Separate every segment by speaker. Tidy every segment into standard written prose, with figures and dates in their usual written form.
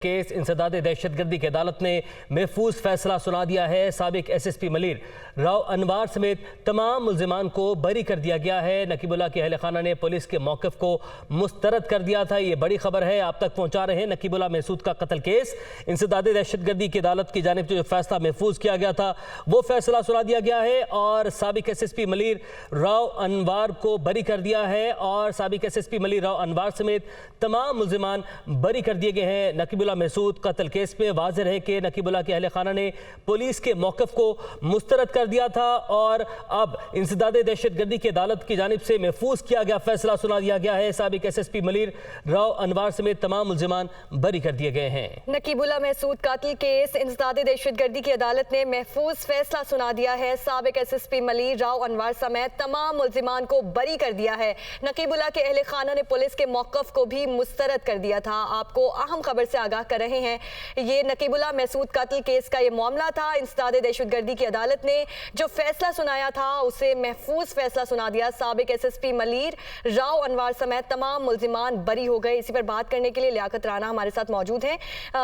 Speaker 1: Case इंसदाद दहशत गर्दी की अदालत ने महफूज फैसला सुना दिया है। साबिक SSP मलिर राव अनवार समेत तमाम मुल्जिमान को बरी कर दिया गया है। नकीबुल्लाह के अहल खाना ने पुलिस के मौक़िफ़ को मुस्तरद कर दिया था। ये बड़ी खबर है, आप तक पहुँचा रहे हैं। नकीबुल्लाह महसूद का कत्ल केस इंसदाद दहशत गर्दी की अदालत की जानिब से जो फैसला महफूज किया गया था वो फैसला सुना दिया गया है और साबिक SSP मलिर राव अनवार को बरी कर दिया है और साबिक SSP मलिर राव अनवार समेत तमाम मुल्जिमान बरी कर दिए गए हैं। नकीबुल्लाह महसूद कत्ल केस में वाज़ेह है कि नकीबुल्लाह के अहले खाना ने पुलिस के मौक़िफ़ को मुस्तरद कर दिया था और अब इंसदाद दहशत गर्दी की अदालत की जानिब से महफूज किया गया फैसला सुना दिया गया है। साबिक SSP मलिर राव अनवार समेत तमाम मुल्जिमान बरी कर दिए गए हैं।
Speaker 2: नकीबुल्लाह महसूद कत्ल केस इंसदाद दहशत गर्दी की अदालत ने महफूज फैसला सुना दिया है। साबिक SSP मलिर राव अनवार समेत तमाम मुल्जिमान को बरी कर दिया है। नकीबुल्लाह के अहले खाना ने पुलिस के मौक़िफ़ को भी मुस्तरद कर दिया था। आपको अहम खबर से आगाह कर रहे हैं, ये नकीबुल्लाह महसूद कत्ल केस का ये मामला था। इंसदाद दहशतगर्दी की अदालत ने जो फैसला सुनाया था उसे महफूज फैसला सुना दिया। साबिक SSP मलिर राव अनवार समेत तमाम मुल्जिमान बरी हो गए। इसी पर बात करने के लिए लियाकत राना हमारे साथ मौजूद हैं।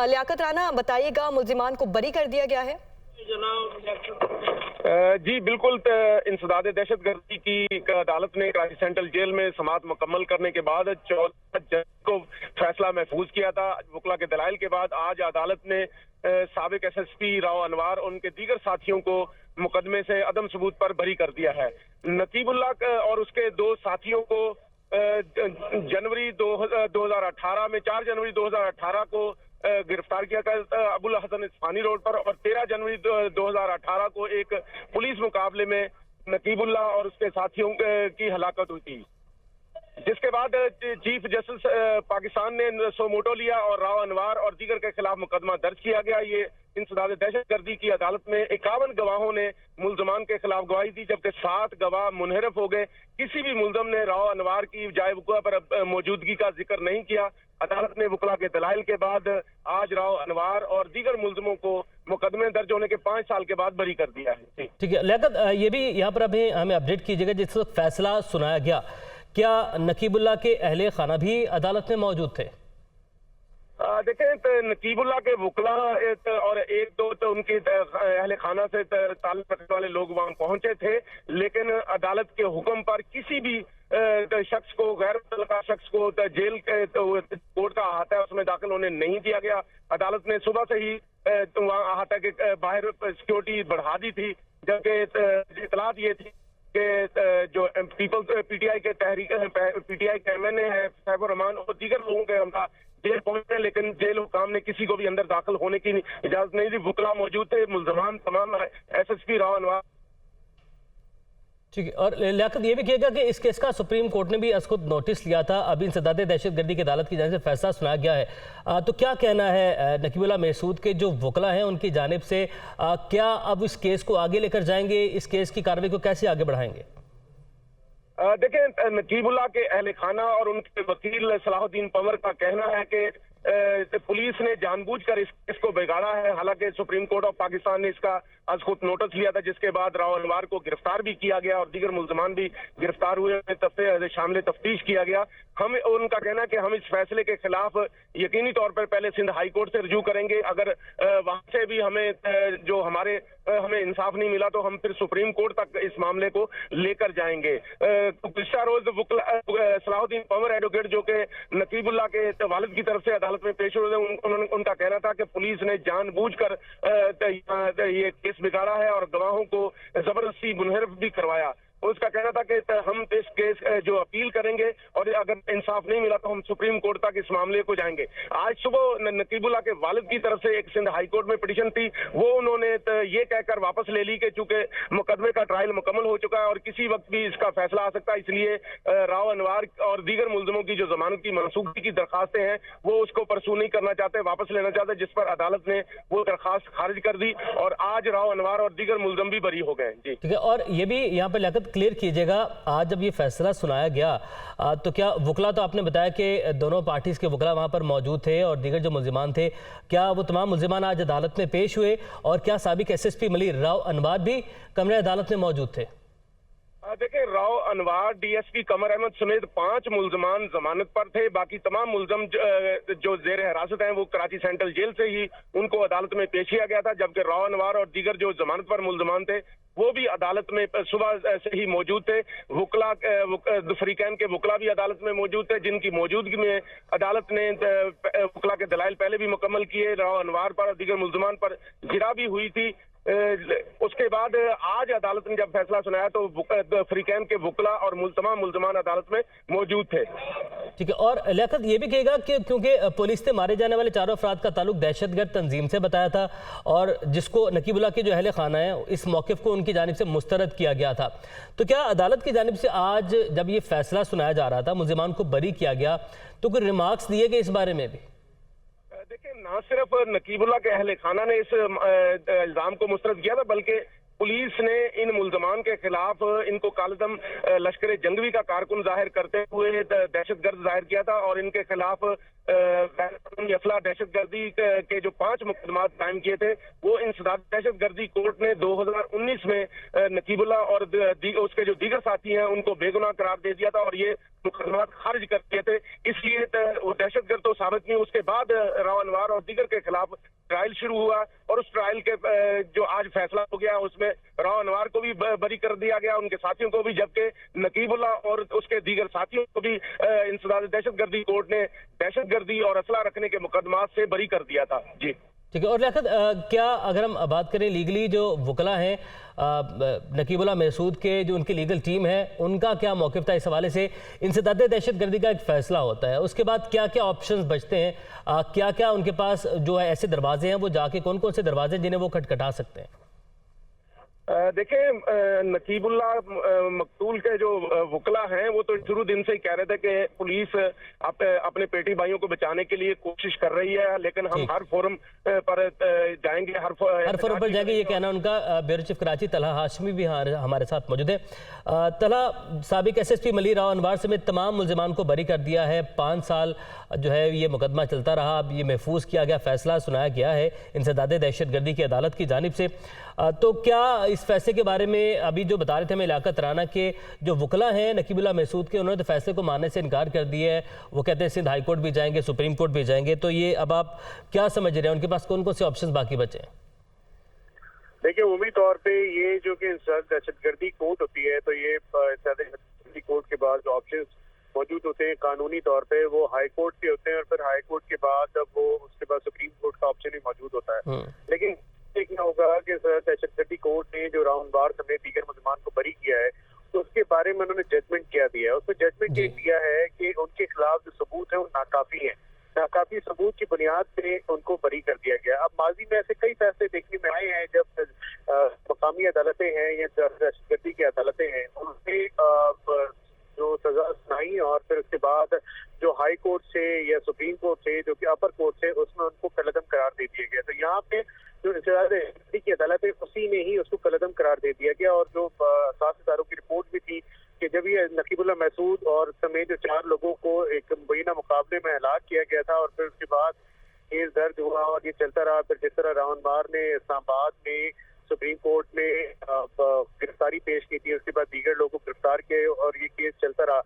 Speaker 2: लियाकत राना, बताइएगा, मुल्जिमान को बरी कर दिया गया है?
Speaker 3: जी बिल्कुल, इंसदाद दहशत गर्दी की अदालत ने कराची सेंट्रल जेल में समाअत मुकम्मल करने के बाद 14 जनवरी को फैसला महफूज किया था। वकला के दलाइल के बाद आज अदालत ने साबिक SSP राव अनवार और उनके दीगर साथियों को मुकदमे से अदम सबूत पर बरी कर दिया है। नकीबुल्लाह और उसके दो साथियों को जनवरी 2018 में 4 जनवरी 2018 को गिरफ्तार किया गया अबुल हसन इस्फानी रोड पर और 13 जनवरी 2018 को एक पुलिस मुकाबले में नकीबुल्लाह और उसके साथियों की हलाकत हुई थी, जिसके बाद चीफ जस्टिस पाकिस्तान ने सोमोटो लिया और राव अनवार और दीगर के खिलाफ मुकदमा दर्ज किया गया। ये इंसदाद दहशत गर्दी की अदालत में 51 गवाहों ने मुल्जमान के खिलाफ गवाही दी, जबकि 7 गवाह मुनहरफ हो गए। किसी भी मुल्जम ने राव अनवार की जाए वक़ुआ पर मौजूदगी का जिक्र नहीं किया। अदालत ने वकला के दलाइल के बाद आज राव अनवार और दीगर मुल्जमों को मुकदमे दर्ज होने के 5 साल के बाद बरी कर दिया है। ठीक
Speaker 1: है लियाकत, ये भी यहाँ पर अभी हमें अपडेट कीजिएगा, जिस वक्त फैसला सुनाया गया क्या नकीबुल्लाह के अहले खाना भी अदालत में मौजूद थे?
Speaker 3: देखें, नकीबुल्लाह के वकला और एक दो तो उनके अहले खाना से ताल्लुक रखने वाले लोग वहां पहुंचे थे, लेकिन अदालत के हुक्म पर किसी भी शख्स को, गैर मुतल्लका शख्स को जेल कोर्ट का अहाता है उसमें दाखिल होने नहीं दिया गया। अदालत ने सुबह से ही वहाँ अहाता के बाहर सिक्योरिटी बढ़ा दी थी, जबकि इतलात ये थी कि जो PTI के PTI के MNA है सैफुर रहमान और दीगर लोगों के हमरा जेल पहुंचे, लेकिन जेल हुकाम ने किसी को भी अंदर दाखिल होने की इजाजत नहीं दी। वकला मौजूद थे, मुल्जमान तमाम SSP राव अनवार।
Speaker 1: ठीक है, और लियाकत ये भी कहेगा कि इस केस का सुप्रीम कोर्ट ने भी खुद नोटिस लिया था। अभी इंसदाद दहशत गर्दी की अदालत की जानिब से फैसला सुनाया गया है, तो क्या कहना है नकीबुल्लाह महसूद के जो वकला हैं उनकी जानिब से? क्या अब इस केस को आगे लेकर जाएंगे, इस केस की कार्रवाई को कैसे आगे बढ़ाएंगे?
Speaker 3: देखें, नकीबुल्लाह के अहले खाना और उनके वकील सलाहुद्दीन पंवर का कहना है कि पुलिस ने जानबूझकर इस केस को बिगाड़ा है। हालांकि सुप्रीम कोर्ट ऑफ पाकिस्तान ने इसका आज खुद नोटिस लिया था, जिसके बाद राव अनवार को गिरफ्तार भी किया गया और दीगर मुल्जमान भी गिरफ्तार हुए, शामिल तफ्तीश किया गया। हम उनका कहना है कि हम इस फैसले के खिलाफ यकीनी तौर पर पहले सिंध हाई कोर्ट से रुजू करेंगे। अगर वहां से भी हमें जो हमें इंसाफ नहीं मिला तो हम फिर सुप्रीम कोर्ट तक इस मामले को लेकर जाएंगे। गुज़श्ता रोज सलाहुद्दीन पंवर एडवोकेट जो कि नकीबुल्लाह के वालिद की तरफ से अदालत में पेश हुए, उनका कहना था कि पुलिस ने जानबूझकर ये केस बिगाड़ा है और गवाहों को जबरदस्ती मुनहरफ भी करवाया। उसका कहना था कि हम इस केस जो अपील करेंगे और अगर इंसाफ नहीं मिला तो हम सुप्रीम कोर्ट तक इस मामले को जाएंगे। आज सुबह नकीबुल्लाह के वालिद की तरफ से एक सिंध हाई कोर्ट में पिटीशन थी, वो उन्होंने ये कहकर वापस ले ली कि चूंकि मुकदमे का ट्रायल मुकम्मल हो चुका है और किसी वक्त भी इसका फैसला आ सकता है, इसलिए राव अनवार और दीगर मुल्जमों की जो जमानत की मनसूखी की दरखास्तें हैं वो उसको परसू नहीं करना चाहते, वापस लेना चाहते, जिस पर अदालत ने वो दरखास्त खारिज कर दी और आज राव अनवार और दीगर मुल्जम भी बरी हो गए। जी
Speaker 1: ठीक है, और ये भी यहाँ पर लियाकत क्लियर कीजिएगा, आज जब ये फैसला सुनाया गया तो क्या वकला, तो आपने बताया कि दोनों पार्टीज के वकला वहाँ पर मौजूद थे और दीगर जो मुल्जिमान थे, क्या वो तमाम मुल्जिमान आज अदालत में पेश हुए और क्या साबिक SSP मलिर राव अनवार भी कमरे अदालत में मौजूद थे?
Speaker 3: देखिए, राव अनवार, डीएसपी कमर अहमद समेत 5 मुल्जमान जमानत पर थे। बाकी तमाम मुल्जम जो जेर हिरासत हैं वो कराची सेंट्रल जेल से ही उनको अदालत में पेश किया गया था, जबकि राव अनवार और दीगर जो जमानत पर मुल्जमान थे वो भी अदालत में सुबह से ही मौजूद थे। वुकला फरीकैन के वुकला भी अदालत में मौजूद थे, जिनकी मौजूदगी में अदालत ने वुकला के दलाइल पहले भी मुकम्मल किए। राव अनवार पर और दीगर मुल्जमान पर गिरा भी हुई थी। उसके बाद आज अदालत ने जब फैसला सुनाया तो फरीकैन के वुकला और तमाम मुल्जमान अदालत में मौजूद थे।
Speaker 1: ठीक है, और लियाकत ये भी कहेगा कि क्योंकि पुलिस ने मारे जाने वाले चारों अफराद का ताल्लुक दहशतगर्द तंजीम से बताया था और जिसको नकीबुल्लाह के जो अहले खाना है इस मौक़िफ़ को उनकी जानिब से मुस्तरद किया गया था, तो क्या अदालत की जानिब से आज जब ये फैसला सुनाया जा रहा था, मुल्जिमान को बरी किया गया, तो कोई रिमार्क्स दिए गए इस बारे में भी?
Speaker 3: देखिए, ना सिर्फ नकीबुल्लाह के अहले खाना ने इस इल्जाम को मुस्तरद किया था, बल्कि पुलिस ने इन मुल्जमान के खिलाफ इनको कालदम लश्कर जंगवी का कारकुन जाहिर करते हुए दहशतगर्द जाहिर किया था और इनके खिलाफ असला दहशतगर्दी के जो 5 मुकदमात कायम किए थे वो इंसदाद दहशतगर्दी कोर्ट ने 2019 में नकीबुल्लाह और उसके जो दीगर साथी हैं उनको बेगुनाह करार दे दिया था और ये मुकदमात खारिज कर दिए थे। इसलिए वो दहशतगर्द तो साबित नहीं। उसके बाद राव अनवार और दीगर के खिलाफ ट्रायल शुरू हुआ और उस ट्रायल के जो आज फैसला हो गया उसमें राव अनवार को भी बरी कर दिया गया, उनके साथियों को भी, जबकि नकीबुल्लाह और उसके दीगर साथियों को भी इंसदाद दहशतगर्दी कोर्ट ने दहशतगर्दी और असला रखने के मुकदमात से बरी कर दिया था। जी
Speaker 1: ठीक है, और लियाकत क्या अगर हम बात करें लीगली जो वुकला हैं नकीबुल्लाह महसूद के जो उनकी लीगल टीम है उनका क्या मौक़िफ़ था इस हवाले से? इंसदाद दहशतगर्दी का एक फ़ैसला होता है, उसके बाद क्या क्या ऑप्शंस बचते हैं, क्या क्या उनके पास जो है ऐसे दरवाजे हैं, वो जाके कौन कौन से दरवाजे जिन्हें वो खटखटा सकते हैं?
Speaker 3: देखिए, नकीबुल्लाह मकतूल के जो वुकला हैं वो तो शुरू दिन से ही कह रहे थे कि पुलिस अपने पेटी भाइयों को बचाने के लिए कोशिश कर रही है, लेकिन हम हर फोरम पर जाएंगे, हर
Speaker 1: फोरम पर जाएंगे, ये कहना उनका। ब्यूरो चीफ कराची तलहा हाशमी भी हमारे साथ मौजूद है। तलहा, साबिक SSP मलीर राव अनवार समेत तमाम मुल्जिमान को बरी कर दिया है। 5 साल जो है ये मुकदमा चलता रहा, अब ये महफूज किया गया, फैसला सुनाया गया है इंसदाद दहशतगर्दी की अदालत की जानिब से। तो क्या इस फैसले के बारे में अभी जो बता रहे थे हमें लियाकत राना के जो वुकला हैं नकीबुल्लाह महसूद के, उन्होंने तो फैसले को मानने से इनकार कर दिया है। वो कहते हैं सिंध हाई कोर्ट भी जाएंगे, सुप्रीम कोर्ट भी जाएंगे। तो ये अब आप क्या समझ रहे हैं, उनके पास कौन कौन से ऑप्शन बाकी बचे हैं?
Speaker 4: देखिए, उम्मीद तौर पे ये जो कि दहशतगर्दी कोर्ट होती है, तो ये दहशतगर्दी कोर्ट के बाद जो ऑप्शन मौजूद होते हैं कानूनी तौर पे वो हाई कोर्ट के होते हैं और फिर हाई कोर्ट के बाद वो उसके बाद सुप्रीम कोर्ट का ऑप्शन भी मौजूद होता है। लेकिन देखना होगा कि दहशतगर्दी कोर्ट ने जो राव अनवार समेत दीगर मुल्जिमान को बरी किया है तो उसके बारे में उन्होंने जजमेंट क्या दिया है। उसमें जजमेंट ये दिया है कि उनके खिलाफ जो सबूत है वो नाकाफी है, नाकाफी सबूत की बुनियाद पे उनको बरी कर दिया गया। अब माजी में ऐसे कई फैसले देखने में आए हैं जब मकामी अदालतें हैं या दहशतगर्दी की अदालतें हैं उनसे जो सजा सुनाई और फिर उसके बाद जो हाई कोर्ट से या सुप्रीम कोर्ट से जो कि अपर कोर्ट से उसमें उनको कलअदम करार दे दिया गया। तो यहाँ पे जो इंसदाद की अदालत है उसी ने ही उसको कलअदम करार दे दिया गया। और जो 7 सितारों की रिपोर्ट भी थी कि जब ये नकीबुल्लाह महसूद और समेत जो 4 लोगों को एक मुबैना मुकाबले में हलाक किया गया था और फिर उसके बाद केस दर्ज हुआ और ये चलता रहा। फिर जिस तरह राव अनवार ने इस्लामाबाद में सुप्रीम कोर्ट में गिरफ्तारी पेश की थी, उसके बाद दीगर लोगों को गिरफ्तार किए और ये केस चलता रहा।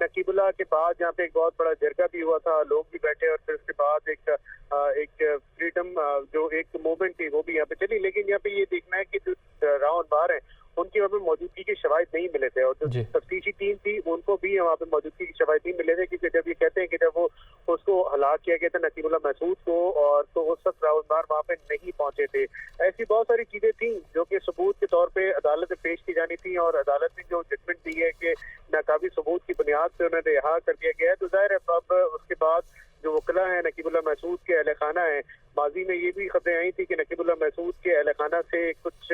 Speaker 4: नकीबुल्लाह के बाद यहाँ पे एक बहुत बड़ा जरगा भी हुआ था, लोग भी बैठे और फिर उसके बाद एक फ्रीडम जो एक मूवमेंट थी वो भी यहाँ पे चली। लेकिन यहाँ पे ये देखना है कि जो राव अनवार है उनकी वहाँ पे मौजूदगी के शवाहिद नहीं मिले थे और जो तफ्तीशी टीम थी उनको भी वहाँ पे मौजूदगी के शवाहिद नहीं मिले थे, क्योंकि जब ये कहते हैं कि जब वो उसको हलाक किया गया था नकीबुल्लाह महसूद को और तो उस वक्त राव अनवार वहाँ पे नहीं पहुंचे थे। ऐसी बहुत सारी चीजें थी जो कि सबूत के तौर पे अदालत में पेश की जानी थी और अदालत ने जो जजमेंट दी है कि नाकाफी सबूत की बुनियाद पे उन्हें रिहा कर दिया गया है। तो जाहिर है अब उसके बाद जो वकला है नकीबुल्लाह महसूद के अहले खाना है, माजी में ये भी खबरें आई थी कि नकीबुल्लाह महसूद के अहले खाना से कुछ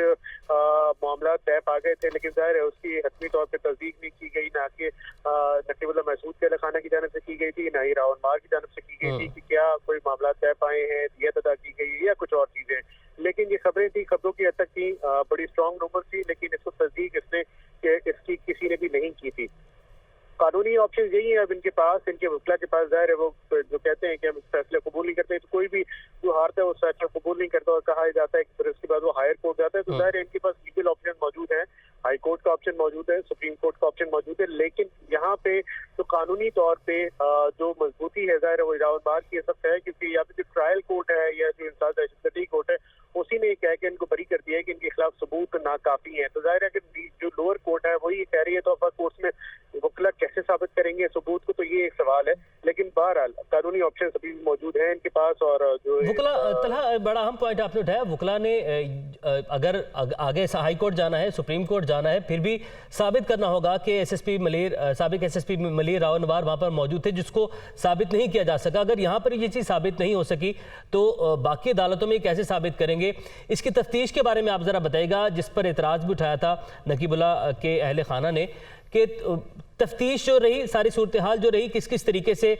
Speaker 4: मामला तय पा गए थे, लेकिन जाहिर है उसकी हतमी तौर पे तस्दीक नहीं की गई, ना कि नकीबुल्लाह महसूद के अहले खाना की जानिब से की गई थी, ना ही राव अनवार की जानिब से की गई थी कि क्या कोई मामला तय पाए हैं, दियत अदा की गई या कुछ और चीजें। लेकिन ये खबरें थी, खबरों की हद तक थी, बड़ी स्ट्रॉन्ग रूमर थी, लेकिन इसको तस्दीक इसकी किसी ने भी नहीं की थी। कानूनी ऑप्शन यही है अब इनके पास, इनके वकला के पास। जाहिर है वो जो कहते हैं कि हम इस फैसले कबूल नहीं करते, तो कोई भी जो हारता है उस फैसले कबूल नहीं करता और कहा जाता है कि फिर उसके बाद वो हायर कोर्ट जाता है। तो जाहिर है इनके पास लीगल ऑप्शन मौजूद है ہائی کورٹ کا آپشن موجود ہے, سپریم کورٹ کا آپشن موجود ہے, لیکن یہاں پہ تو قانونی طور پہ جو مضبوطی ہے ظاہر ہے وہ راون بار کی سب ہے, کیونکہ یا پھر جو ٹرائل کورٹ ہے یا جو انسداد دہشت گردی کورٹ ہے اسی نے یہ کہہ کے ان کو بری کر دیا ہے کہ ان کے خلاف ثبوت ناکافی ہیں. تو ظاہر ہے کہ جو لوور کورٹ ہے وہی کہہ رہی ہے تو اب کورٹ میں وکلا کیسے ثابت کریں گے ثبوت کو, تو یہ ایک سوال ہے. لیکن بہرحال قانونی آپشن ابھی موجود ہیں ان کے پاس. اور جو
Speaker 1: وکلا طلحہ بڑا اہم پوائنٹ آپ نے اٹھایا, وکلا نے اگر آگے ہائی کورٹ جانا ہے, سپریم کورٹ جانا ہے, پھر بھی ثابت کرنا ہوگا کہ ایس ایس پی ملیر, سابق ایس ایس پی ملیر راو انوار وہاں پر موجود تھے, جس کو ثابت نہیں کیا جا سکا. اگر یہاں پر یہ چیز ثابت نہیں ہو سکی تو باقی عدالتوں میں کیسے ثابت کریں گے؟ اس کی تفتیش کے بارے میں آپ ذرا بتائیے گا, جس پر اعتراض بھی اٹھایا تھا نقیب اللہ کے اہل خانہ نے کہ تفتیش جو رہی, ساری صورتحال جو رہی, کس کس طریقے سے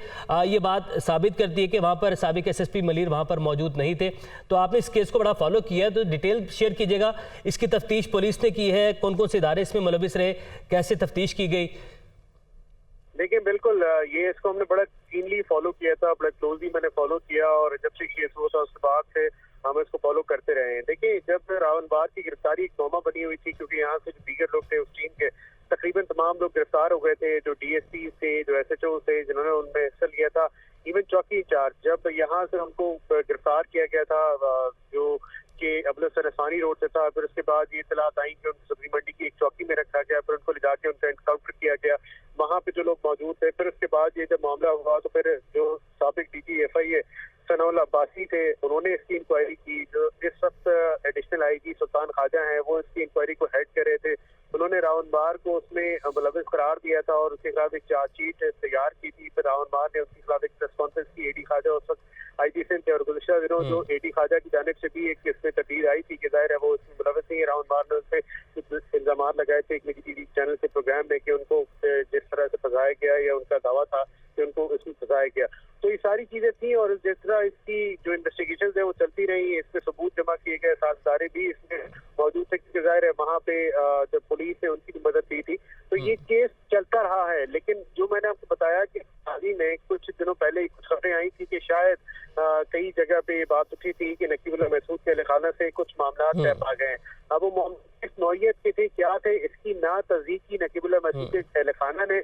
Speaker 1: یہ بات ثابت کرتی ہے کہ وہاں پر سابق ایس ایس پی ملیر وہاں پر موجود نہیں تھے. تو آپ نے اس کیس کو بڑا فالو کیا ہے, تو ڈیٹیل شیئر کیجیے گا. اس کی تفتیش پولیس نے کی ہے, کون کون سے ادارے اس میں ملوث رہے, کیسے تفتیش کی گئی؟
Speaker 4: دیکھیں بالکل یہ اس کو ہم نے بڑا کینلی فالو کیا تھا, بڑا کلوزلی میں نے فالو کیا, اور جب سے کیس ہوا تھا اس کے بعد سے ہم اس کو فالو کرتے رہے ہیں. دیکھیں جب راون بار کی گرفتاری ایک نوما بنی ہوئی تھی, کیونکہ یہاں سے جو دیگر لوگ تھے اس ٹیم کے تقریباً تمام لوگ گرفتار ہو گئے تھے, جو ڈی ایس پی تھے, جو ایس ایچ او تھے جنہوں نے ان میں حصہ لیا تھا, ایون چوکی انچارج. جب یہاں سے ان کو گرفتار کیا گیا تھا جو کہ ابلسن ثانی روڈ سے تھا, پھر اس کے بعد یہ اطلاعات آئیں کہ ان کو سبزی منڈی کی ایک چوکی میں رکھا گیا, پھر ان کو لے جا کے ان کا انکاؤنٹر کیا گیا, وہاں پہ جو لوگ موجود تھے. پھر اس کے بعد یہ جب معاملہ ہوا تو پھر جو سابق ڈی جی ایف آئی اے ثناء اللہ عباسی تھے انہوں نے اس کی انکوائری کی. جو اس وقت ایڈیشنل آئی جی سلطان خواجہ ہیں وہ اس کی انکوائری کو ہیڈ کر رہے تھے. انہوں نے راون بار کو اس میں ملوث قرار دیا تھا اور اس کے خلاف ایک چارج شیٹ تیار کی تھی. پھر راون بار نے اس کے خلاف ایک پریس کانفرنس کی, اے ڈی خواجہ اس وقت آئی جی سندھ تھے, اور گزشتہ دنوں جو اے ڈی خواجہ کی جانب سے بھی ایک اس میں تردید آئی تھی کہ ظاہر ہے وہ اس میں ملوث نہیں ہے. راون بار نے اس پہ الزامات لگائے تھے ایک نجی ٹی وی چینل کے پروگرام میں کہ ان کو جس طرح سے پھنسایا گیا یا ان کا دعویٰ تھا کہ ان کو اس میں پھنسایا گیا. تو یہ ساری چیزیں تھیں, اور جس طرح اس کی جو انویسٹیگیشنز ہیں وہ چلتی رہی, اس پہ ثبوت جمع کیے گئے, ساتھ سارے بھی اس میں موجود تھے, کیونکہ ظاہر ہے وہاں پہ جب پولیس نے ان کی مدد دی تھی تو یہ کیس چلتا رہا ہے. لیکن جو میں نے آپ کو بتایا کہ حاضری میں کچھ دنوں پہلے کچھ خبریں آئی تھی کہ شاید کئی جگہ پہ یہ بات اٹھی تھی کہ نقیب اللہ محسود کے اہل خانہ سے کچھ معاملات طے پا گئے ہیں. اب وہ معاملات کس نوعیت کے تھے, کیا تھے, اس کی نہ تصدیق کی نقیب اللہ محسود کے اہل خانہ نے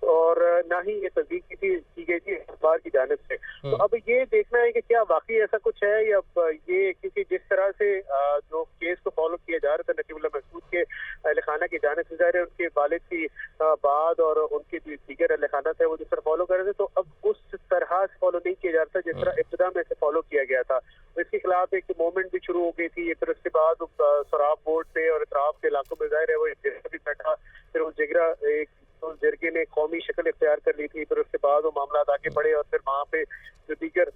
Speaker 4: اور نہ ہی یہ تصدیق کی گئی تھی اخبار کی جانب سے. تو اب یہ دیکھنا ہے کہ کیا واقعی ایسا کچھ ہے یا یہ, کیونکہ جس طرح سے جو کیس کو فالو کیا جا رہا تھا نقیب اللہ محسود کے اہل خانہ کی جانب سے, ظاہر ہے ان کے والد کی بعد اور ان کے دیگر اہل خانہ تھے وہ جس طرح فالو کر رہے تھے, تو اب اس طرح سے فالو نہیں کیا جا رہا تھا جس طرح ابتدا میں سے فالو کیا گیا تھا. اس کے خلاف ایک موومنٹ بھی شروع ہو گئی تھی. پھر اس کے بعد سراب بورڈ پہ اور اطراف کے علاقوں میں ظاہر ہے وہ ایک جگہ بھی بیٹھا, پھر وہ جگرا ایک جرگے نے قومی شکل اختیار کر لی تھی. پھر اس کے بعد وہ معاملات آگے بڑھے اور پھر وہاں پہ جو دیگر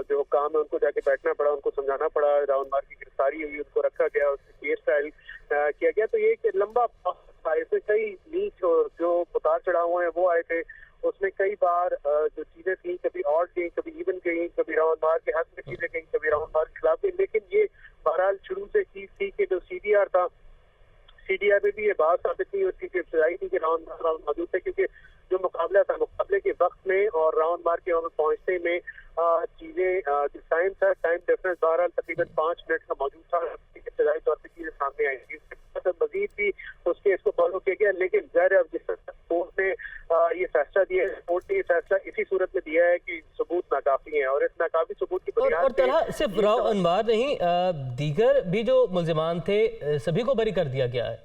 Speaker 4: جو حکام ہے ان کو جا کے بیٹھنا پڑا, ان کو سمجھانا پڑا. راون بار کی گرفتاری ہوئی, ان کو رکھا گیا, اس سے کیس ٹرائل کیا گیا. تو یہ ایک لمبا اس میں کئی نیچ جو اتار چڑھاؤ ہیں وہ آئے تھے. اس میں کئی بار جو چیزیں تھیں کبھی آڈ گئیں, کبھی ایون گئیں, کبھی راون بار کے حق میں چیزیں گئیں, کبھی راون بار کے خلاف گئیں. لیکن یہ بہرحال شروع سے چیز تھی کہ جو سی ڈی آر تھا, سی ڈی آر میں بھی یہ بات ثابت تھی, اس کی ابتدائی تھی کہ راون بار موجود تھے, کیونکہ جو مقابلہ تھا مقابلے کے وقت میں اور راون بار کے وہاں پہنچنے میں چیزیں جو ٹائم تھا, ٹائم ڈفرنس بہرحال تقریباً 5 منٹ کا موجود تھا. ابتدائی طور پہ چیزیں سامنے آئی تھی, مزید بھی اس کے اس کو فالو کیا گیا. لیکن ظاہر اب جس طرح کورٹ نے یہ فیصلہ دیا ہے, کورٹ نے یہ فیصلہ اسی صورت میں دیا ہے کہ ثبوت ناکافی ہیں, اور اس ناکافی ثبوت کی بنیاد
Speaker 1: اور طرح صرف راو انوار نہیں, دیگر بھی جو ملزمان تھے سبھی کو بری کر دیا گیا ہے.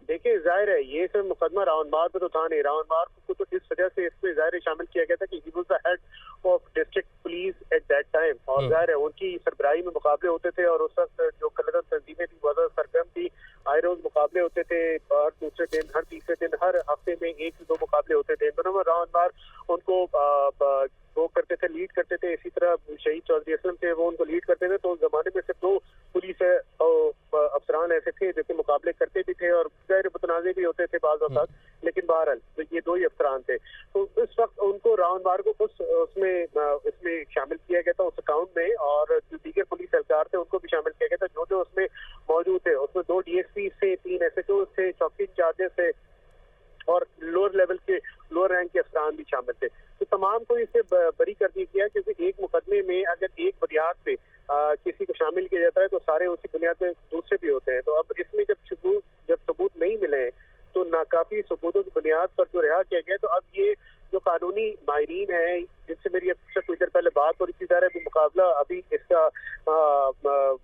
Speaker 4: دیکھیں ظاہر ہے یہ صرف مقدمہ راون بار پہ تو تھا نہیں. راون بار کو تو اس وجہ سے اس میں ظاہر شامل کیا گیا تھا کہ he was the head of district police at that time, اور ظاہر ہے ان کی سربراہی میں مقابلے ہوتے تھے, اور اس وقت جو قلعت تنظیمیں تھیں وہ سرگرم تھی. آئے روز مقابلے ہوتے تھے, ہر دوسرے دن, ہر تیسرے دن, ہر ہفتے میں 1 سے 2 مقابلے ہوتے تھے. دونوں میں راون بار ان کو وہ کرتے تھے, لیڈ کرتے تھے. اسی طرح شہید چودھری اسلم تھے, وہ ان کو لیڈ کرتے تھے. تو اس زمانے میں صرف 2 پولیس افسران ایسے تھے جو کہ مقابلے کرتے بھی تھے اور غیر متنازع بھی ہوتے تھے بعض اوقات, لیکن بہرحال یہ 2 ہی افسران تھے. تو اس وقت ان کو راون بار کو اس میں شامل کیا گیا تھا اس اکاؤنٹ میں, اور جو دیگر پولیس اہلکار تھے ان کو بھی شامل کیا گیا تھا جو اس میں موجود تھے. اس میں 2 ڈی ایس پی سے, 3 ایس ایچ او سے, چوکی انچارجز سے, اور لوور لیول کے لوور رینک کے افسران بھی شامل تھے. تو تمام کو اس سے بری کر دیا گیا, کیونکہ ایک مقدمے میں اگر ایک بنیاد پہ کسی کو شامل کیا جاتا ہے تو سارے اسی بنیاد پہ دوسرے بھی ہوتے ہیں. تو اب اس میں جب ثبوت सबूतों की बुनियाद पर जो रिहा किया गया। तो अब ये जो कानूनी माहिरीन हैं जिनसे मेरी अब से कुछ देर पहले बात हो रही थी, ज़ाहिर है मुकाबला अभी इसका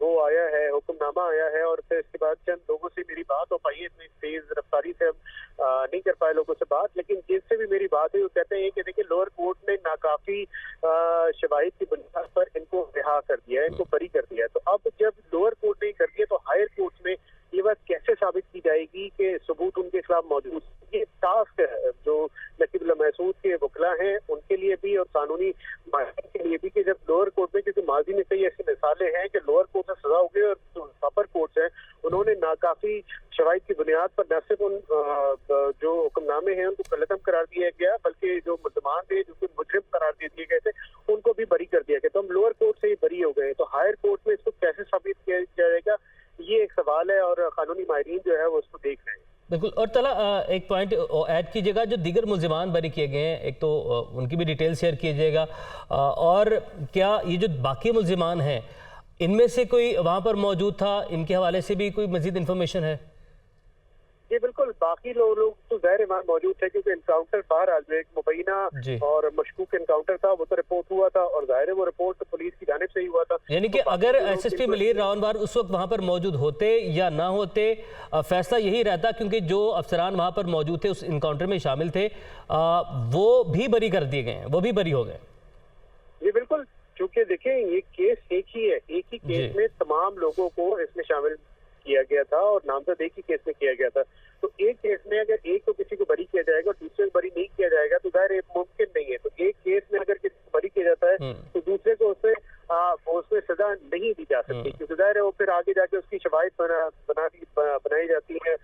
Speaker 4: वो आया है, हुक्मनामा आया है, और फिर इसके बाद चंद लोगों से मेरी बात हो पाई है। इतनी तेज रफ्तारी से हम नहीं कर पाए लोगों से बात, लेकिन जिससे भी मेरी बात हुई वो कहते हैं कि देखिए लोअर कोर्ट ने नाकाफी शवाहिद की बुनियाद पर इनको रिहा कर दिया है, इनको बरी कर दिया है। तो अब जब लोअर कोर्ट ने कर दिया तो हायर कोर्ट में ये बात कैसे साबित की जाएगी कि सबूत उनके खिलाफ मौजूद? ये टास्क है जो नकीबुल्लाह महसूद के वकला हैं उनके लिए भी और कानूनी माहिर के लिए भी, कि जब लोअर कोर्ट में, क्योंकि माजी में कई ऐसी मिसालें हैं कि लोअर कोर्ट से सजा हो गई और जो अपर कोर्ट हैं उन्होंने नाकाफी शवाहिद की बुनियाद पर न सिर्फ उन जो हुक्मनामे हैं उनको कलअदम करार दिया गया, बल्कि जो मुल्ज़मान थे जो मुजरिम करार दे दिए गए थे उनको भी बरी कर दिया गया। तो हम लोअर कोर्ट से ही बरी हो गए, तो हायर कोर्ट में इसको कैसे साबित किया जाएगा, ये एक सवाल है और कानूनी माहिरीन जो है वो उसको देख रहे हैं।
Speaker 1: बिल्कुल। और तला एक पॉइंट ऐड कीजिएगा, जो दीगर मुल्ज़िमान बरी किए गए हैं, एक तो उनकी भी डिटेल शेयर कीजिएगा, और क्या ये जो बाकी मुल्ज़िमान हैं इनमें से कोई वहाँ पर मौजूद था, इनके हवाले से भी कोई मज़ीद इन्फॉर्मेशन है?
Speaker 4: जी बिल्कुल, बाकी लोग तो ज़ाहिर वहाँ मौजूद थे क्योंकि इनकाउंटर बाहर आ जो एक मुबैना और मशकूक इनकाउंटर था वो तो रिपोर्ट हुआ था, और ज़ाहिर है वो रिपोर्ट तो पुलिस की जानिब से ही हुआ था।
Speaker 1: यानी कि अगर एसएसपी मलीर राव अनवार उस वक्त वहाँ पर मौजूद होते या ना होते, फैसला यही रहता, क्योंकि जो अफसरान वहाँ पर मौजूद थे उस इनकाउंटर में शामिल थे, वो भी बरी कर दिए गए हैं, वो भी बरी हो गए।
Speaker 4: जी बिल्कुल, चूँकि देखें ये केस एक ही है, एक ही केस में तमाम लोगों को इसमें शामिल किया गया था और नामजद एक ही केस में किया गया था। तो एक केस में अगर एक को किसी को बरी किया जाएगा और दूसरे को बरी नहीं किया जाएगा तो ज़ाहिर मुमकिन नहीं है। तो एक केस में अगर किसी को बरी किया जाता है तो दूसरे को उसमें सजा नहीं दी जा सकती, क्योंकि ज़ाहिर है वो फिर आगे जाके उसकी शवाहिद बनाई जाती है,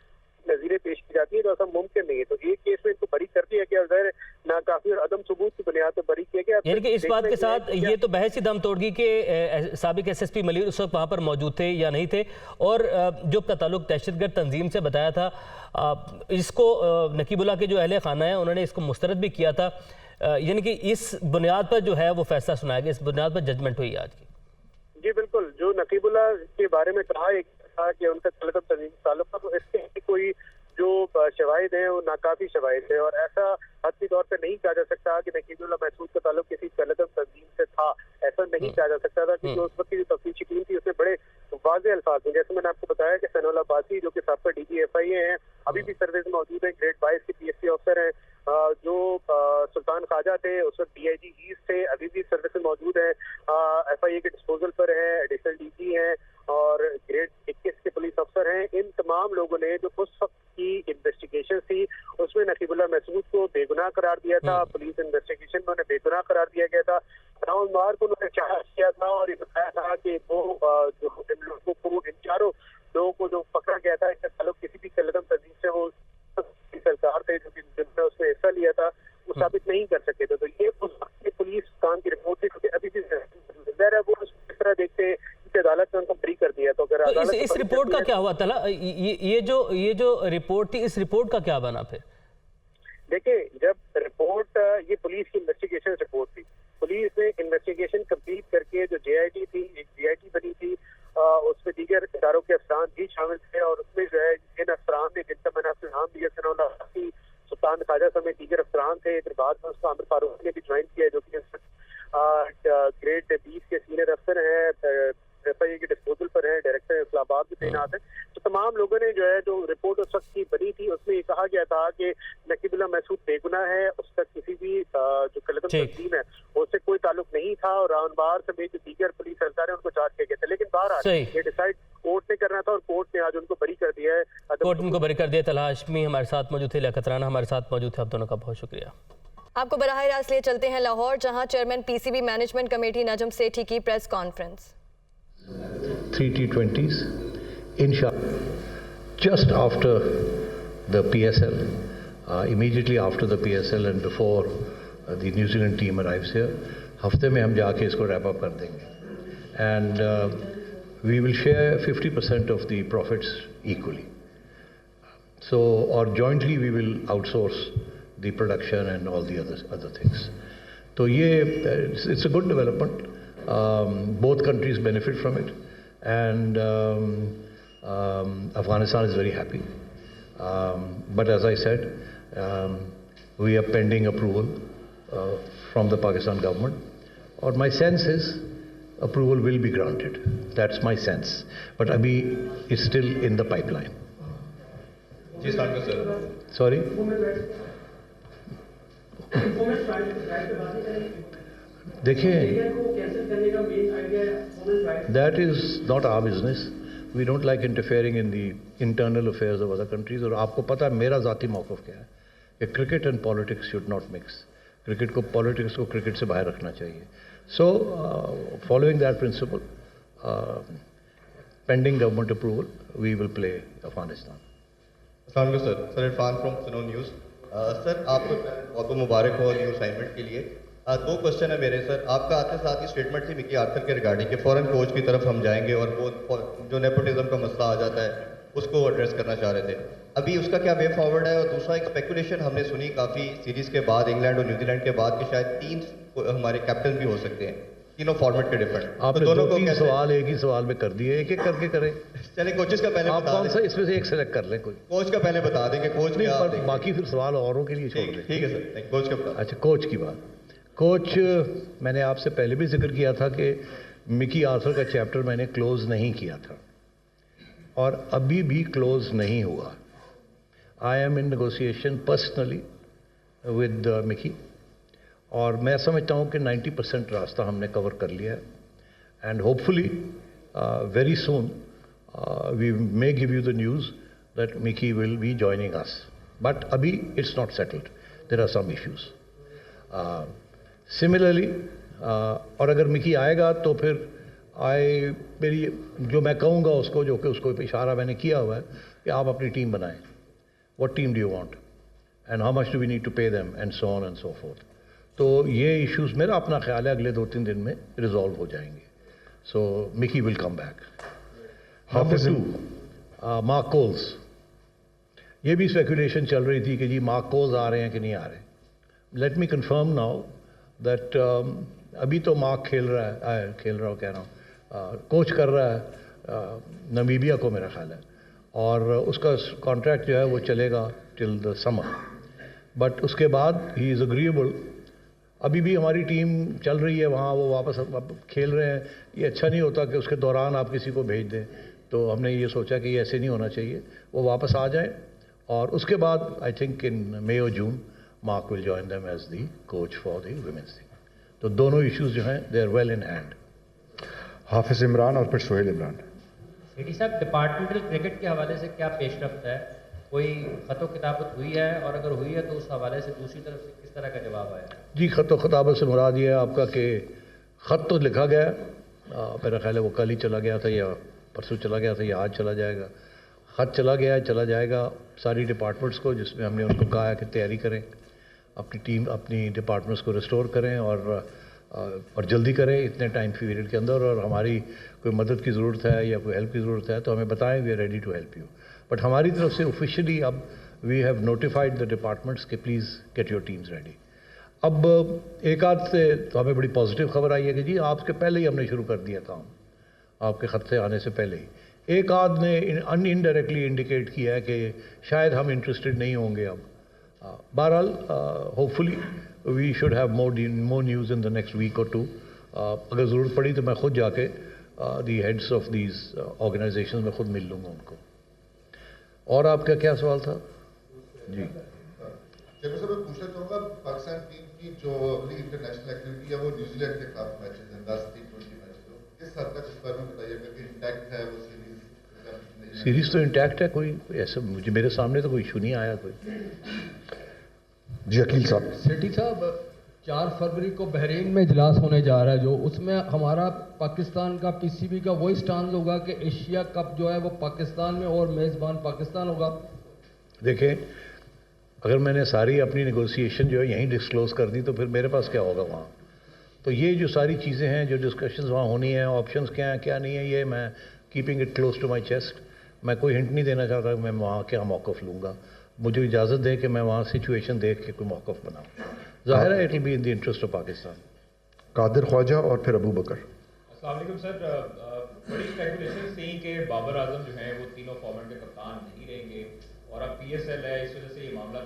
Speaker 4: नज़ीरें पेश की जाती है, तो ऐसा मुमकिन नहीं है। तो एक केस में इनको बरी कर दिया गया, ज़ाहिर नाकाफी और अदम सबूत की बुनियाद पर बरी किया गया।
Speaker 1: यानी कि इस बात के साथ ये तो बहस ही दम तोड़ गई कि साबिक एसएसपी मलीर उस वक्त वहाँ पर मौजूद थे या नहीं थे, और जो का ताल्लुक दहशतगर्द तंजीम से बताया था, इसको नकीबुल्लाह के जो अहले खाना है उन्होंने इसको मुस्तरद भी किया था। यानी कि इस बुनियाद पर जो है वो फैसला सुनाया गया, इस बुनियाद पर जजमेंट हुई आज की।
Speaker 4: जी बिल्कुल, जो नकीबुल्लाह के बारे में कहा कि उनका तलकब तंजीम ताल्लुक था, तो इसके कोई जो शवाहिद हैं वो नाकाफी शवाहिद है, और ऐसा हत्ती तौर पर नहीं कहा जा सकता कि नकीबुल्लाह महसूद का ताल्लुक किसी तलकब तंजीम से था, ऐसा नहीं कहा जा सकता था, क्योंकि उस वक्त की जो तफ्तीशी टीम थी उसमें बड़े वाज़ेह अल्फाज में, जैसे मैंने आपको बताया कि सनौला अब्बासी जो कि साबका DG FIA हैं, अभी भी सर्विस में मौजूद हैं, ग्रेड 22 के PSC ऑफिसर हैं, जो सुल्तान ख्वाजा थे उस वक्त DIG ईस्ट थे, अभी भी सर्विस में मौजूद हैं, FIA के डिस्पोजल पर हैं, एडिशनल DG हैं और ग्रेड 21 के पुलिस अफसर हैं। इन तमाम लोगों ने जो उस वक्त की इन्वेस्टिगेशन थी उसमें नकीबुल्लाह महसूद को बेगुनाह करार दिया था, पुलिस इन्वेस्टिगेशन में उन्हें बेगुनाह करार दिया गया था। राव अनवार को उन्होंने चार्ज किया था और ये बताया था कि वो जो इन लोगों को, इन चारों लोगों को जो पकड़ा गया था, इसका ताल्लुक किसी भी कलदम तंजीम से, वो सरकार थे जो कि जिन्होंने उसमें हिस्सा लिया था, वो साबित नहीं कर सके थे। तो ये उस वक्त की पुलिस काम की रिपोर्ट थी, क्योंकि अभी भी वो इस तरह देखते हैं कि अदालत ने उनको बरी कर दिया। तो अगर
Speaker 1: इस रिपोर्ट का क्या हुआ तला, ये जो रिपोर्ट थी, इस रिपोर्ट का क्या बना फिर?
Speaker 4: देखिए, जब रिपोर्ट, ये पुलिस की इन्वेस्टिगेशन रिपोर्ट थी, पुलिस ने इन्वेस्टिगेशन कंप्लीट करके जो JIT थी, एक GIT बनी थी, उसमें दीगर इदारों के अफसरान भी शामिल थे, और उसमें जो है जिन अफसरान ने, जिनका मैंने आपसे नाम दिया, सनौला अब्बासी, सुल्तान ख्वाजा समेत दीगर अफसरान थे। फिर बाद में उसको आमिर फारूक ने भी ज्वाइन किया, जो कि ग्रेड 20 के सीनियर अफसर हैं, FIA के डिस्पोजल पर हैं, डायरेक्टर इस्लामाबाद में तैनात है। तो तमाम लोगों ने जो है, जो रिपोर्ट उस वक्त की बनी थी, उसमें ये कहा गया था कि नकीबुल्लाह महसूद बेगुनाह है, उस तक किसी भी जो कलदम तंजीम है उससे कोई ताल्लुक नहीं था, और राव अनवार समेत जो दीगर पुलिस सरकार है उनको चार्ज किया गया था। लेकिन बहरहाल ये डिसाइड कोर्ट ने करना था और कोर्ट ने आज उनको बरी कर दिया है,
Speaker 1: कोर्ट उनको बरी कर दिया। तलहा हाशमी हमारे साथ मौजूद थे, लियाकत राना हमारे साथ मौजूद थे, आप दोनों का बहुत शुक्रिया।
Speaker 2: आपको बराह रास्त ले चलते हैं लाहौर, जहां chairman PCB management committee Najam Sethi की press conference.
Speaker 5: 3 T20s, inshallah, just after the PSL, immediately after the PSL and before the New Zealand team arrives here, हफ्ते में हम जाके इसको wrap up कर देंगे, and we will share 50% of the profits equally. So, or jointly we will outsource the production and all the other things. So, it's a good development. Both countries benefit from it, and Afghanistan is very happy. But as I said, We are pending approval from the Pakistan government. Or my sense is approval will be granted. That's my sense. But abhi is still in the pipeline.
Speaker 6: जी sir
Speaker 5: Sorry? देखिए, that is not our business. We don't like interfering in the internal affairs of other countries. और आपको पता है मेरा ज़ाती मौक़िफ़ क्या है कि cricket and politics should not mix. Cricket को politics को cricket से बाहर रखना चाहिए. So, following that principle, pending government approval, we will play Afghanistan.
Speaker 6: अस्सलाम वालेकुम सर इरफान फ्रॉम सुनो न्यूज़। सर आपको बहुत मुबारक हो न्यू असाइनमेंट के लिए। दो क्वेश्चन है मेरे सर। आपका आते साथ ही स्टेटमेंट थी मिकी आर्थर के रिगार्डिंग कि फॉरेन कोच की तरफ हम जाएंगे और वो जो नेपोटिज्म का मसला आ जाता है उसको एड्रेस करना चाह रहे थे। अभी उसका क्या वे फॉरवर्ड है? और दूसरा एक स्पेकुलेशन हमने सुनी काफ़ी सीरीज़ के बाद, इंग्लैंड और न्यूजीलैंड के बाद, कि शायद 3 हमारे कैप्टन भी हो सकते हैं, तीनों फॉर्मेट के डिफरेंट।
Speaker 5: आपने
Speaker 6: दोनों को
Speaker 5: 3 सवाल एक ही सवाल में कर दिए, एक एक करके करें।
Speaker 6: चलिए कोचेस का पहले
Speaker 5: आप
Speaker 6: बता
Speaker 5: कौन
Speaker 6: दें।
Speaker 5: सा इसमें से एक सेलेक्ट कर लें कोई।
Speaker 6: कोच का पहले बता देंगे, कोच
Speaker 5: नहीं,
Speaker 6: क्या
Speaker 5: पर
Speaker 6: देंगे?
Speaker 5: बाकी फिर सवाल औरों के लिए छोड़ दें।
Speaker 6: ठीक है सर, कोच का बता।
Speaker 5: अच्छा, कोच की बात। कोच, मैंने आपसे पहले भी जिक्र किया था कि मिकी आर्थर का चैप्टर मैंने क्लोज नहीं किया था और अभी भी क्लोज नहीं हुआ। I am in negotiation personally with Mickey और मैं समझता हूँ कि 90% रास्ता हमने कवर कर लिया है and hopefully very soon we may give you the news that Mickey will be joining us, but अभी it's not settled, there are some issues. Similarly और अगर मिकी आएगा तो फिर मेरी जो मैं कहूँगा उसको, जो कि उसको इशारा मैंने किया हुआ है कि आप अपनी टीम बनाएं, what team do you want and how much do we need to pay them and so on and so forth. तो ये इश्यूज़ मेरा अपना ख्याल है अगले 2-3 दिन में रिजॉल्व हो जाएंगे। So Mickey will come back. Number 2, Mark Coles. ये भी स्पेकुलेशन चल रही थी कि जी मार्क कोल्स आ रहे हैं कि नहीं आ रहे। Let me confirm now that अभी तो मार्क खेल रहा है, कोच कर रहा है नमीबिया को मेरा ख्याल है, और उसका कॉन्ट्रैक्ट जो है वो चलेगा टिल द समर, बट उसके बाद ही इज़ अग्रीएबल। अभी भी हमारी टीम चल रही है वहाँ, वो वापस खेल रहे हैं। ये अच्छा नहीं होता कि उसके दौरान आप किसी को भेज दें, तो हमने ये सोचा कि ये ऐसे नहीं होना चाहिए, वो वापस आ जाएं और उसके बाद आई थिंक इन मई और June Mark will join them as the coach for the women's team. तो दोनों इश्यूज जो हैं they are well in hand.
Speaker 7: Hafiz Imran और फिर सोहेल इमरान।
Speaker 8: सेठी साहब, डिपार्टमेंटल क्रिकेट के हवाले से क्या पेशरफ्त है? कोई ख़त व-किताबत हुई है, और अगर हुई है तो उस हवाले से दूसरी तरफ से किस तरह का जवाब आया? जी,
Speaker 5: ख़त व-किताबत से मुराद ये है आपका कि ख़त तो लिखा गया, मेरा ख्याल है वो कल ही चला गया था या परसों चला गया था या आज चला जाएगा। ख़त चला गया है, चला जाएगा सारी डिपार्टमेंट्स को, जिसमें हमने उनको कहा है कि तैयारी करें, अपनी टीम अपनी डिपार्टमेंट्स को रिस्टोर करें और जल्दी करें इतने टाइम पीरियड के अंदर। और हमारी कोई मदद की ज़रूरत है या कोई हेल्प की ज़रूरत है तो हमें बताएं, we are ready to help you. But हमारी तरफ से ऑफिशियली अब we have notified the departments कि please get your teams ready. अब एक आध से तो हमें बड़ी पॉजिटिव खबर आई है कि जी आपके पहले ही हमने शुरू कर दिया काम, आपके ख़त से आने से पहले ही। एक आध ने इनडायरेक्टली इंडिकेट किया है कि शायद हम इंटरेस्टेड नहीं होंगे अब। बहरहाल hopefully we should have more news in the next week और 2। अगर ज़रूरत पड़ी तो मैं खुद जाके the heads of these organization में खुद मिल लूँगा उनको। और आपका क्या सवाल था? जी
Speaker 9: जब सर मैं पूछना चाहूँगा, पाकिस्तान टीम की जो अगली इंटरनेशनल एक्टिविटी है वो न्यूजीलैंड के खिलाफ मैचेस हैं, 10 T20 मैचेस, तो किस हद तक इस बारे में बताइएगा कि इंटैक्ट है वो
Speaker 5: सीरीज़? तो इंटैक्ट है, कोई ऐसा मुझे मेरे सामने तो कोई इशू नहीं आया कोई।
Speaker 7: जी अकील साहब।
Speaker 10: सेठी साहब, 4 फरवरी को बहरीन में इजलास होने जा रहा है, जो उसमें हमारा पाकिस्तान का पीसीबी का वही स्टांस होगा कि एशिया कप जो है वो पाकिस्तान में और मेज़बान पाकिस्तान होगा।
Speaker 5: देखें, अगर मैंने सारी अपनी नेगोशिएशन जो है यहीं डिस्क्लोज़ कर दी तो फिर मेरे पास क्या होगा वहाँ। तो ये जो सारी चीज़ें हैं, जो डिस्कशंस वहाँ होनी है, ऑप्शंस क्या हैं क्या नहीं है, ये मैं keeping it close to my chest. मैं कोई हिंट नहीं देना चाहता कि मैं वहाँ क्या मौक़िफ़ लूँगा। मुझे इजाज़त दें कि मैं वहाँ सिचुएशन देख के कोई मौक़िफ़ बनाऊँ। ज़ाहिर है it will be in the interest of Pakistan.
Speaker 7: Qadir Khawaja और फिर अबू बकर।
Speaker 11: अस्सलाम वालेकुम सर, बड़ी स्पेकुलेशन थी कि बाबर आजम जो हैं वो तीनों फॉर्मेट के कप्तान नहीं रहेंगे
Speaker 8: اور اب PSL ہے, اس وجہ سے یہ معاملہ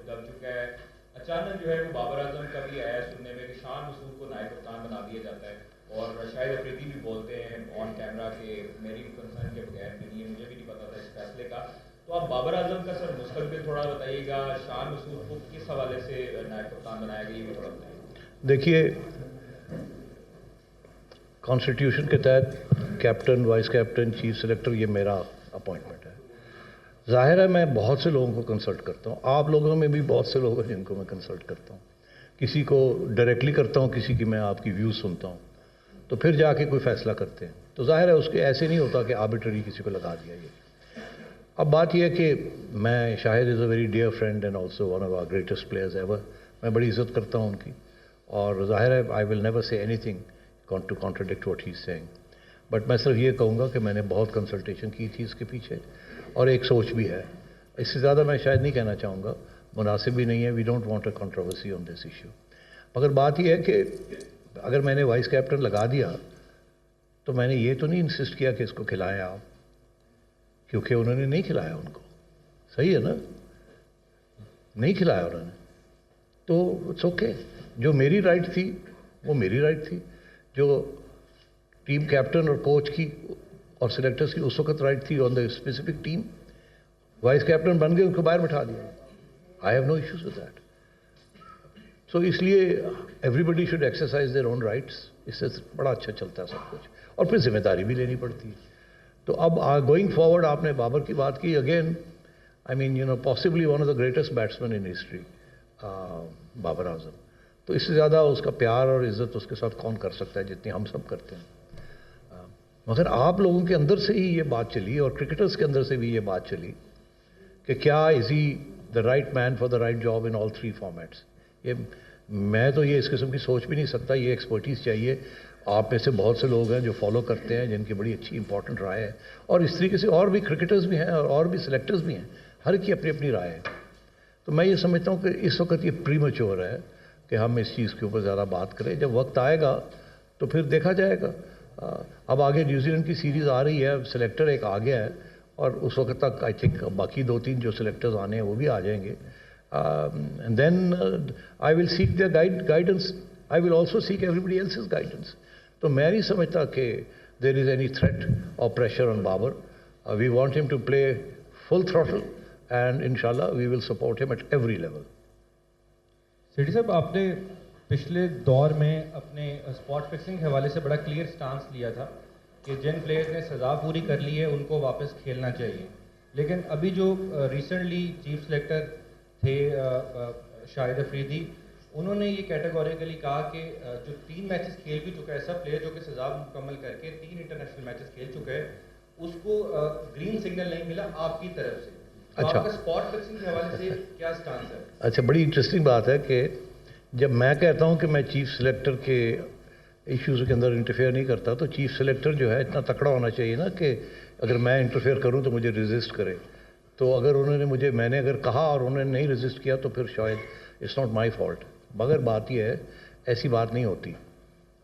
Speaker 8: دب چکا ہے. اچانک جو ہے وہ بابر اعظم کا بھی آیا سننے میں کہ شان مسعود کو نائب کپتان بنا دیا جاتا ہے, اور شاہد افریدی بھی بولتے ہیں آن کیمرہ کہ میری کنسرن کے بغیر بھی نہیں ہے, مجھے بھی نہیں پتا تھا اس فیصلے کا. تو آپ بابر اعظم کا سر مستقبل تھوڑا بتائیے گا, شان مسعود کو کس حوالے سے نائب کپتان بنایا گیا یہ بھی تھوڑا بتائیے.
Speaker 5: دیکھیے, کانسٹیٹیوشن کے تحت captain, vice captain, chief selector یہ میرا اپوائنٹمنٹ ہے. ظاہر ہے میں بہت سے لوگوں کو کنسلٹ کرتا ہوں, آپ لوگوں میں بھی بہت سے لوگ ہیں جن کو میں کنسلٹ کرتا ہوں, کسی کو ڈائریکٹلی کرتا ہوں, کسی کی میں آپ کی ویوز سنتا ہوں, تو پھر جا کے کوئی فیصلہ کرتے ہیں. تو ظاہر ہے اس کے ایسے نہیں ہوتا کہ آربیٹری کسی کو لگا دیا یہ. اب بات یہ ہے کہ میں, Shahid is a very dear friend and also one of our greatest players ever, میں بڑی عزت کرتا ہوں ان کی, اور ظاہر ہے I will never say anything to contradict what he is saying, but میں صرف یہ کہوں گا کہ میں نے بہت کنسلٹیشن کی تھی اس کے پیچھے, اور ایک سوچ بھی ہے. اس سے زیادہ میں شاید نہیں کہنا چاہوں گا, مناسب بھی نہیں ہے. We don't want a controversy on this issue. مگر بات یہ ہے کہ اگر میں نے وائس کیپٹن لگا دیا تو میں نے یہ تو نہیں انسسٹ کیا کہ اس کو کھلائیں آپ, کیونکہ انہوں نے نہیں کھلایا ان کو. صحیح ہے نا, نہیں کھلایا انہوں نے, تو اٹس اوکے. جو میری رائٹ تھی وہ میری رائٹ تھی, جو ٹیم کیپٹن اور کوچ کی اور سلیکٹرز کی اس وقت رائٹ تھی on the specific team, vice captain بن گئے, ان کو باہر بٹھا دیا. I have no issues with that. So اس لیے everybody should exercise their own rights. اس سے بڑا اچھا چلتا ہے سب کچھ, اور پھر ذمہ داری بھی لینی پڑتی ہے. تو اب گوئنگ فارورڈ آپ نے بابر کی بات کی, again I mean you know possibly one of the greatest batsmen in history Babar Azam. تو اس سے زیادہ اس کا پیار اور عزت اس کے ساتھ کون کر سکتا ہے جتنی ہم سب کرتے ہیں. مگر آپ لوگوں کے اندر سے ہی یہ بات چلی, اور کرکٹرز کے اندر سے بھی یہ بات چلی کہ کیا is he the right man for the right job in all 3 formats. یہ میں تو یہ اس قسم کی سوچ بھی نہیں سکتا, یہ ایکسپرٹیز چاہیے. آپ میں سے بہت سے لوگ ہیں جو فالو کرتے ہیں, جن کی بڑی اچھی امپورٹنٹ رائے ہے, اور اس طریقے سے اور بھی کرکٹرز بھی ہیں اور بھی سلیکٹرز بھی ہیں, ہر کی اپنی اپنی رائے ہے. تو میں یہ سمجھتا ہوں کہ اس وقت یہ پری میچور ہے کہ ہم اس چیز کے اوپر زیادہ بات کریں. جب وقت آئے گا تو پھر دیکھا جائے گا. اب آگے نیوزی لینڈ کی سیریز آ رہی ہے, سلیکٹر ایک آ گیا ہے, اور اس وقت تک آئی تھنک باقی 2-3 جو سلیکٹرز آنے ہیں وہ بھی آ جائیں گے. And then I will seek their guidance, I will also seek everybody else's guidance. تو میں نہیں سمجھتا کہ دیر از اینی تھریٹ اور pressure on Babar. We want him to play full throttle, and انشاءاللہ we will support him at every level.
Speaker 8: Sethi صاحب, آپ نے پچھلے دور میں اپنے اسپاٹ فکسنگ کے حوالے سے بڑا کلیئر سٹانس لیا تھا کہ جن پلیئر نے سزا پوری کر لی ہے ان کو واپس کھیلنا چاہیے. لیکن ابھی جو ریسنٹلی چیف سلیکٹر تھے شاہد افریدی, انہوں نے یہ کیٹیگوریکلی کہا کہ جو 3 میچز کھیل بھی چکا ہے, سب پلیئر جو کہ سزا مکمل کر کے 3 انٹرنیشنل میچز کھیل چکا ہے, اس کو گرین سگنل نہیں ملا آپ کی طرف سے. تو آپ کا اسپاٹ فکسنگ کے حوالے سے کیا سٹانس ہے؟
Speaker 5: اچھا, بڑی انٹرسٹنگ بات ہے کہ جب میں کہتا ہوں کہ میں چیف سلیکٹر کے ایشوز کے اندر انٹرفیئر نہیں کرتا, تو چیف سلیکٹر جو ہے اتنا تکڑا ہونا چاہیے نا کہ اگر میں انٹرفیئر کروں تو مجھے ریزسٹ کرے. تو اگر انہوں نے میں نے اگر کہا اور انہوں نے نہیں ریزسٹ کیا تو پھر شاید اٹس ناٹ مائی فالٹ. مگر بات یہ ہے, ایسی بات نہیں ہوتی.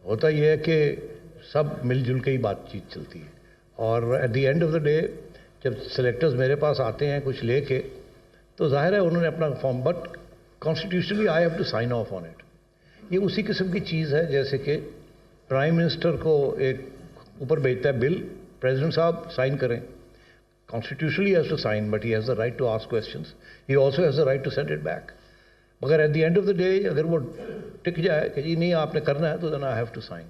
Speaker 5: ہوتا یہ ہے کہ سب مل جل کے ہی بات چیت چلتی ہے, اور at the end of the day جب سلیکٹرز میرے پاس آتے ہیں کچھ لے کے, تو ظاہر ہے انہوں نے اپنا form, but constitutionally I have to sign off on it. یہ اسی قسم کی چیز ہے جیسے کہ پرائم منسٹر کو ایک اوپر بھیجتا ہے بل, پریزیڈنٹ صاحب سائن کریں, constitutionally has to sign, but he has the right to ask questions, he also has the right to send it back. مگر at the end of the day اگر وہ ٹک جائے کہ جی نہیں آپ نے کرنا ہے, تو دین آئی ہیو ٹو سائن.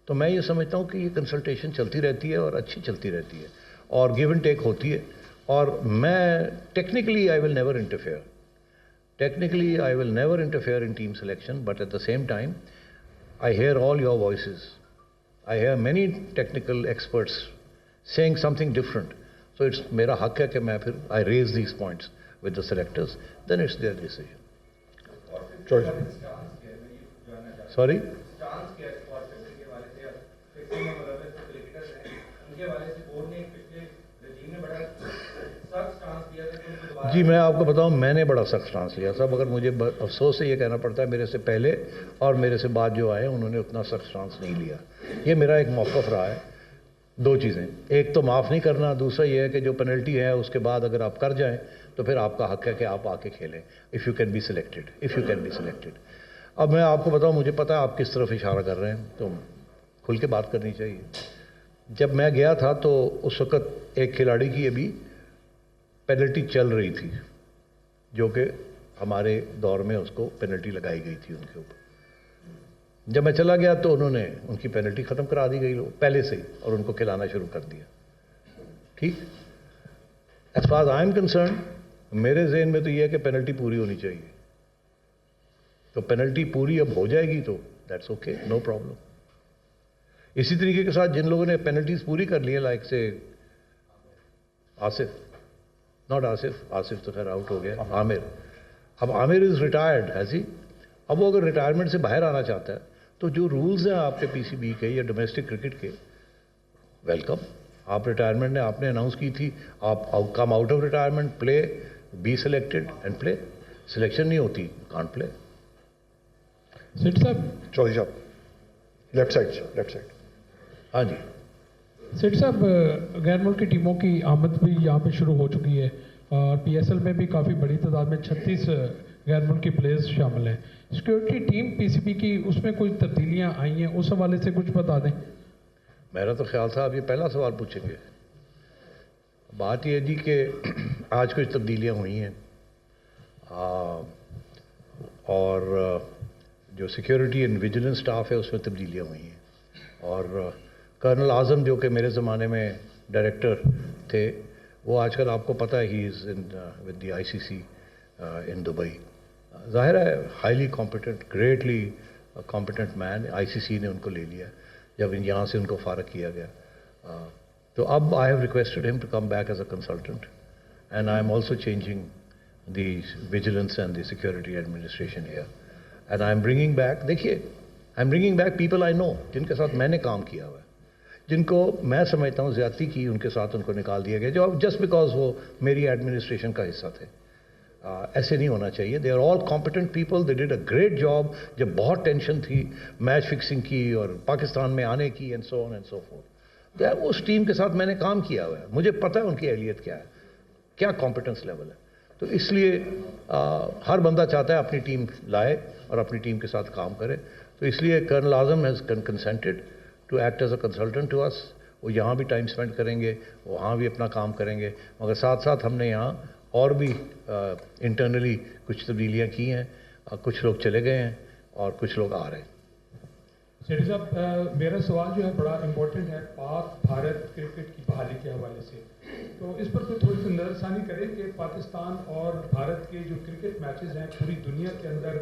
Speaker 5: تو میں یہ سمجھتا ہوں کہ یہ کنسلٹیشن چلتی رہتی ہے اور اچھی چلتی رہتی ہے, اور گیو اینڈ ٹیک ہوتی ہے. اور میں technically I will never interfere. Technically, I will never interfere in team selection, but at the same time, I hear all your voices. I hear many technical experts saying something different. So it's mera hak hai कि मैं फिर I raise these points with the selectors. Then it's their decision. Sorry? جی میں آپ کو بتاؤں, میں نے بڑا سخت سٹانس لیا تھا, مگر مجھے افسوس سے یہ کہنا پڑتا ہے میرے سے پہلے اور میرے سے بعد جو آئے انہوں نے اتنا سخت سٹانس نہیں لیا. یہ میرا ایک موقف رہا ہے. دو چیزیں، ایک تو معاف نہیں کرنا، دوسرا یہ ہے کہ جو پینلٹی ہے اس کے بعد اگر آپ کر جائیں تو پھر آپ کا حق ہے کہ آپ آ کے کھیلیں if you can be selected. اب میں آپ کو بتاؤں، مجھے پتہ ہے آپ کس طرف اشارہ کر رہے ہیں، تو کھل کے بات کرنی چاہیے. جب میں گیا تھا تو اس وقت ایک کھلاڑی کی ابھی پینلٹی چل رہی تھی، جو کہ ہمارے دور میں اس کو پینلٹی لگائی گئی تھی ان کے اوپر. جب میں چلا گیا تو انہوں نے ان کی پینلٹی ختم کرا دی گئی پہلے سے ہی، اور ان کو کھلانا شروع کر دیا. ٹھیک، as far I am concern, میرے ذہن میں تو یہ ہے کہ پینلٹی پوری ہونی چاہیے. تو پینلٹی پوری اب ہو جائے گی تو دیٹس اوکے، نو پرابلم. اسی طریقے کے ساتھ جن لوگوں نے پینلٹیز پوری کر لی ہے، لائک سے آصف تو خیر آؤٹ ہو گیا، عامر. اب عامر از ریٹائرڈ ہے جی. اب وہ اگر ریٹائرمنٹ سے باہر آنا چاہتا ہے تو جو رولز ہیں آپ کے پی سی بی کے یا ڈومیسٹک کرکٹ کے، ویلکم. آپ ریٹائرمنٹ نے آپ نے اناؤنس کی تھی، آپ come out of retirement, play, be selected and play. Selection نہیں ہوتی، کانٹ پلے.
Speaker 10: سیٹھی صاحب،
Speaker 7: چودھری صاحب لیفٹ سائڈ.
Speaker 5: ہاں جی.
Speaker 10: سیٹھی صاحب، غیر ملکی ٹیموں کی آمد بھی یہاں پہ شروع ہو چکی ہے، اور پی ایس ایل میں بھی کافی بڑی تعداد میں 36 غیر ملکی پلیئرز شامل ہیں. سیکیورٹی ٹیم پی سی بی کی اس میں کچھ تبدیلیاں آئی ہیں، اس حوالے سے کچھ بتا دیں.
Speaker 5: میرا تو خیال تھا آپ یہ پہلا سوال پوچھیں گے. بات یہ جی کہ آج کچھ تبدیلیاں ہوئی ہیں، اور جو سیکیورٹی اینڈ ویجیلنس سٹاف ہے اس میں تبدیلیاں ہوئی ہیں. اور کرنل اعظم جو کہ میرے زمانے میں ڈائریکٹر تھے، وہ آج کل آپ کو پتہ ہے ہی is with the I C C in Dubai. ظاہر ہے ہائیلی کمپیٹنٹ، گریٹلی کمپیٹنٹ مین. آئی سی سی نے ان کو لے لیا جب یہاں سے ان کو فارغ کیا گیا. تو اب I have requested him to come back as a consultant, and I am also changing the vigilance and the security administration here. And I am bringing back, دیکھیے I am bringing back people I know, جن کے ساتھ میں نے کام کیا ہوا ہے، جن کو میں سمجھتا ہوں زیادتی کی ان کے ساتھ ان کو نکال دیا گیا، جو جسٹ بیکاز وہ میری ایڈمنسٹریشن کا حصہ تھے. ایسے نہیں ہونا چاہیے. They are all competent people, they did a great job. جب بہت ٹینشن تھی میچ فکسنگ کی اور پاکستان میں آنے کی and so on and so forth, اس ٹیم کے ساتھ میں نے کام کیا ہوا ہے، مجھے پتہ ہے ان کی اہلیت کیا ہے، کیا کمپیٹنس لیول ہے. تو اس لیے ہر بندہ چاہتا ہے اپنی ٹیم لائے اور اپنی ٹیم کے ساتھ کام کرے. تو اس لیے colonel Azam has consented to act as a consultant to us. وہ یہاں بھی ٹائم اسپینڈ کریں گے، وہاں بھی اپنا کام کریں گے، مگر ساتھ ساتھ ہم نے یہاں اور بھی انٹرنلی کچھ تبدیلیاں کی ہیں. کچھ لوگ چلے گئے ہیں اور کچھ لوگ آ رہے ہیں.
Speaker 11: سیٹھی صاحب، میرا سوال جو ہے بڑا امپورٹنٹ ہے پاک بھارت کرکٹ کی بحالی کے حوالے سے. تو اس پر کوئی تھوڑی سی نظر ثانی کریں کہ پاکستان اور بھارت کے جو کرکٹ میچز ہیں پوری دنیا کے اندر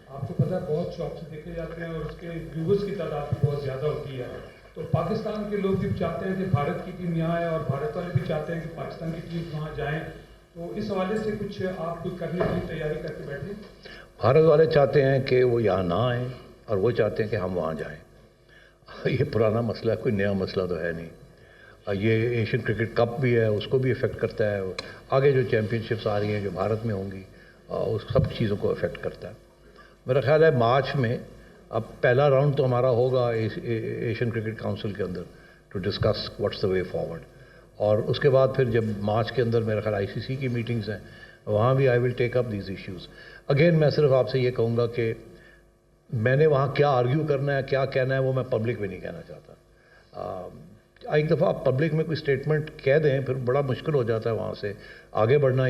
Speaker 11: آپ کو پتہ ہے بہت شوق سے دیکھے جاتے ہیں، اور اس کے ویورز کی تعداد بھی بہت زیادہ ہوتی ہے. تو پاکستان کے لوگ بھی چاہتے ہیں کہ بھارت کی ٹیم یہاں آئے، اور بھارت والے بھی چاہتے ہیں کہ پاکستان کی ٹیم وہاں جائیں. تو اس حوالے سے کچھ آپ کرنے کی تیاری کر کے بیٹھیں.
Speaker 5: بھارت والے چاہتے ہیں کہ وہ یہاں نہ آئیں، اور وہ چاہتے ہیں کہ ہم وہاں جائیں. یہ پرانا مسئلہ ہے، کوئی نیا مسئلہ تو ہے نہیں. یہ ایشین کرکٹ کپ بھی ہے، اس کو بھی افیکٹ کرتا ہے. آگے جو چیمپئن شپس آ رہی ہیں جو بھارت میں ہوں گی، اس سب چیزوں کو افیکٹ کرتا ہے. میرا خیال ہے مارچ میں اب پہلا راؤنڈ تو ہمارا ہوگا ایشین کرکٹ کاؤنسل کے اندر to discuss what's the way forward. اور اس کے بعد پھر جب مارچ کے اندر میرا خیال آئی سی سی کی میٹنگز ہیں، وہاں بھی آئی ول ٹیک اپ دیز ایشوز. اگین میں صرف آپ سے یہ کہوں گا کہ میں نے وہاں کیا آرگیو کرنا ہے، کیا کہنا ہے، وہ میں پبلک میں نہیں کہنا چاہتا. ایک دفعہ آپ پبلک میں کوئی اسٹیٹمنٹ کہہ دیں پھر بڑا مشکل ہو جاتا ہے وہاں سے آگے بڑھنا.